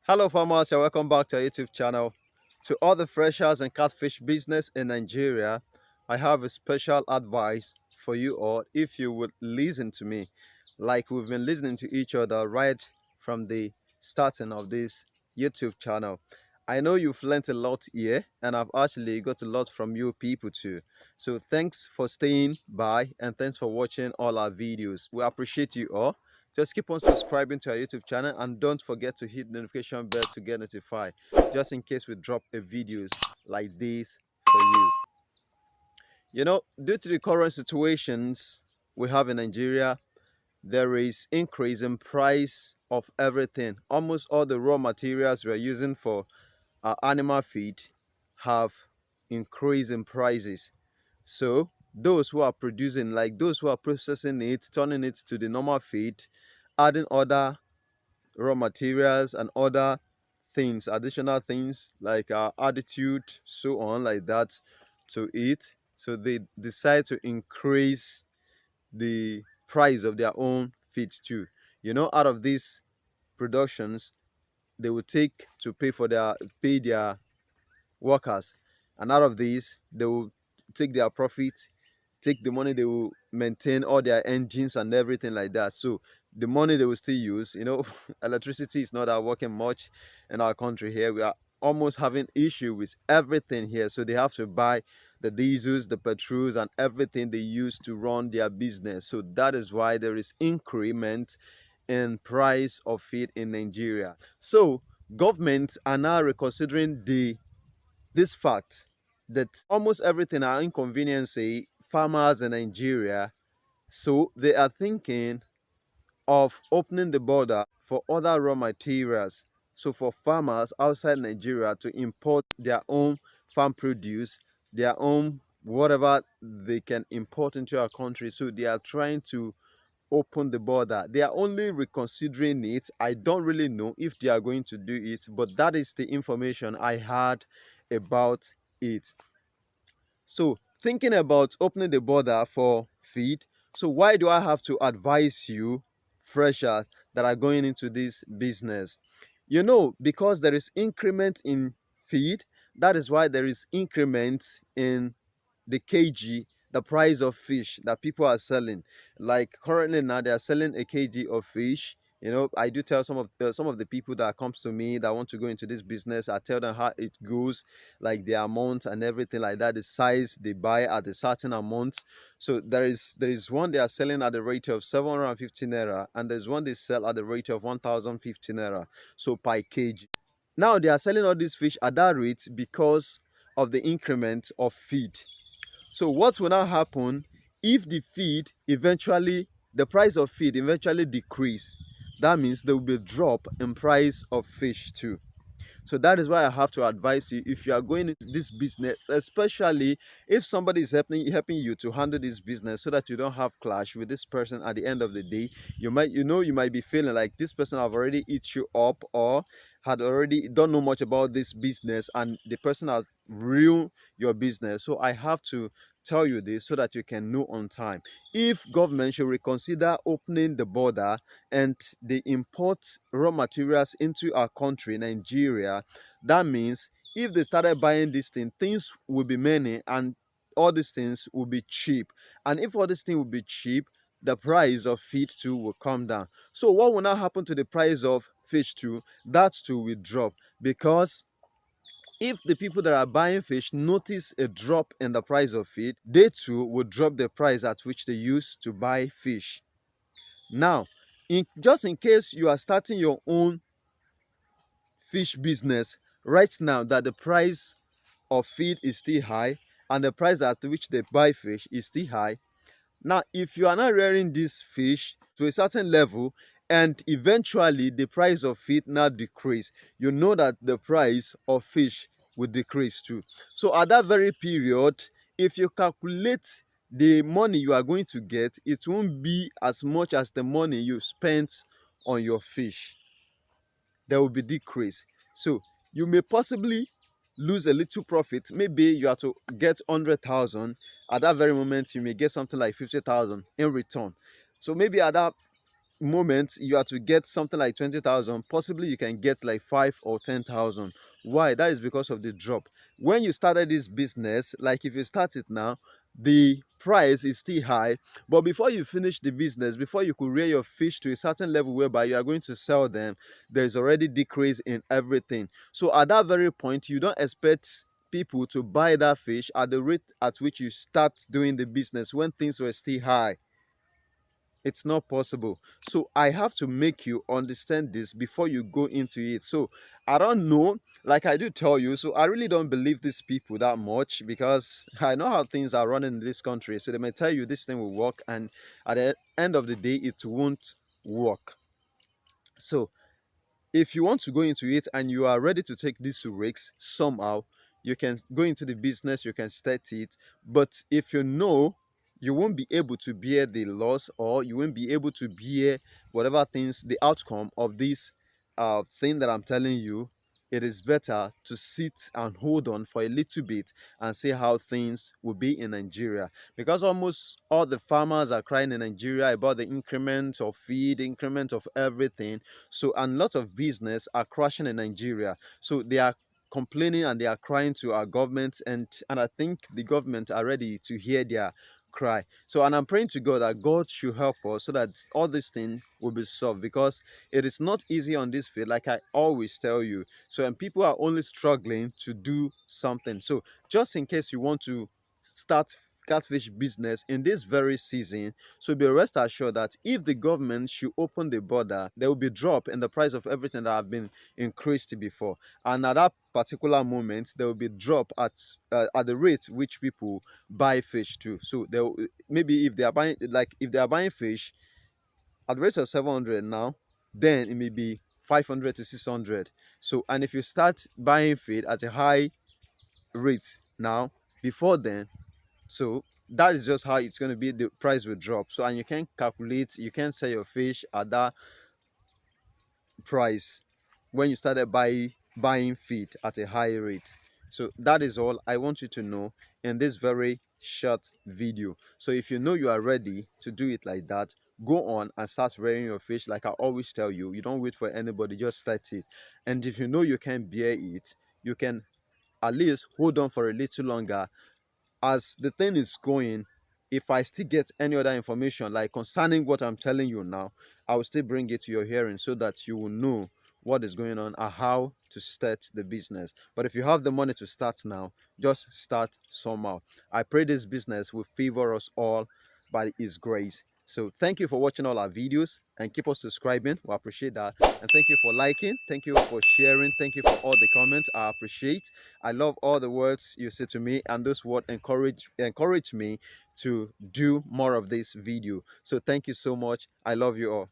Hello farmers, and welcome back to our YouTube channel. To all the freshers and catfish business in Nigeria, I have a special advice for you all if you would listen to me like we've been listening to each other right from the starting of this YouTube channel. I know you've learned a lot here, and I've actually got a lot from you people too. So thanks for staying by and thanks for watching all our videos. We appreciate you all. Just keep on subscribing to our YouTube channel and don't forget to hit the notification bell to get notified, just in case we drop a videos like this for you. You know, due to the current situations we have in Nigeria, there is increase in price of everything. Almost all the raw materials we're using for our animal feed have increased in prices. So those who are producing, like those who are processing it, turning it to the normal feed, adding other raw materials and other things, additional things like attitude, so on, like that, to it. So they decide to increase the price of their own feed too. You know, out of these productions, they will take to pay their workers, and out of these, they will take their profit, take the money, they will maintain all their engines and everything like that. So the money they will still use, you know, electricity is not working much in our country here. We are almost having issue with everything here, so they have to buy the diesels, the petrols, and everything they use to run their business. So that is why there is increment in price of feed in Nigeria. So governments are now reconsidering this fact that almost everything are inconveniencing farmers in Nigeria. So they are thinking of opening the border for other raw materials. So for farmers outside Nigeria to import their own farm produce, their own whatever they can import into our country. So they are trying to open the border. They are only reconsidering it. I don't really know if they are going to do it, but that is the information I had about it. So thinking about opening the border for feed, so why do I have to advise you freshers that are going into this business? You know, because there is increment in feed, that is why there is increment in the kg, the price of fish that people are selling. Like currently now they are selling a kg of fish. You know, I do tell some of the people that comes to me that want to go into this business, I tell them how it goes, like the amount and everything like that, the size they buy at a certain amount. So there is one they are selling at the rate of 750 naira, and there's one they sell at the rate of 1050 naira, so per kg. Now they are selling all these fish at that rate because of the increment of feed. So what will now happen if the price of feed eventually decrease? That means there will be a drop in price of fish too. So that is why I have to advise you, if you are going into this business, especially if somebody is helping you to handle this business, so that you don't have clash with this person at the end of the day. You might be feeling like this person have already eat you up, or had already don't know much about this business, and the person has ruined your business. So I have to tell you this so that you can know on time. If government should reconsider opening the border and they import raw materials into our country, Nigeria, that means if they started buying these things will be many, and all these things will be cheap. And if all these things will be cheap, the price of feed too will come down. So what will now happen to the price of fish too? That too will drop, because if the people that are buying fish notice a drop in the price of feed, they too will drop the price at which they used to buy fish. Now, just in case you are starting your own fish business right now, that the price of feed is still high and the price at which they buy fish is still high. Now, if you are not rearing this fish to a certain level and eventually the price of feed now decrease, you know that the price of fish will decrease too. So at that very period, if you calculate the money you are going to get, it won't be as much as the money you spent on your fish. There will be decrease. So you may possibly lose a little profit. Maybe you have to get 100,000. At that very moment, you may get something like 50,000 in return. So maybe at that moment you are to get something like 20,000, possibly you can get like 5 or 10,000. Why? That is because of the drop. When you started this business, like if you start it now, the price is still high, but before you finish the business, before you could rear your fish to a certain level whereby you are going to sell them, there's already decrease in everything. So at that very point, you don't expect people to buy that fish at the rate at which you start doing the business when things were still high. It's not possible. So I have to make you understand this before you go into it. So I don't know, like I do tell you, so I really don't believe these people that much, because I know how things are running in this country. So they may tell you this thing will work, and at the end of the day it won't work. So if you want to go into it and you are ready to take these risks somehow, you can go into the business, you can start it. But if you know you won't be able to bear the loss, or you won't be able to bear whatever things, the outcome of this thing that I'm telling you, it is better to sit and hold on for a little bit and see how things will be in Nigeria, because almost all the farmers are crying in Nigeria about the increment of feed, increment of everything. So, and lots of business are crashing in Nigeria. So they are complaining and they are crying to our government, and I think the government are ready to hear their cry. So, and I'm praying to God that God should help us so that all this thing will be solved, because it is not easy on this field, like I always tell you. So, and people are only struggling to do something. So, just in case you want to start catfish business in this very season, so be rest assured that if the government should open the border, there will be drop in the price of everything that have been increased before, and at that particular moment there will be drop at the rate which people buy fish too. So they maybe if they are buying, like if they are buying fish at the rate of 700 now, then it may be 500 to 600. So, and if you start buying feed at a high rate now, before then, so that is just how it's going to be, the price will drop. So, and you can calculate, you can sell your fish at that price when you started buying feed at a high rate. So that is all I want you to know in this very short video. So if you know you are ready to do it like that, go on and start rearing your fish. Like I always tell you, you don't wait for anybody, just start it. And if you know you can bear it, you can at least hold on for a little longer. As the thing is going, if I still get any other information like concerning what I'm telling you now, I will still bring it to your hearing so that you will know what is going on and how to start the business. But if you have the money to start now, just start somehow. I pray this business will favor us all by his grace. So thank you for watching all our videos, and keep on subscribing. We appreciate that. And thank you for liking, thank you for sharing, thank you for all the comments. I appreciate. I love all the words you say to me, and those words encourage me to do more of this video. So thank you so much. I love you all.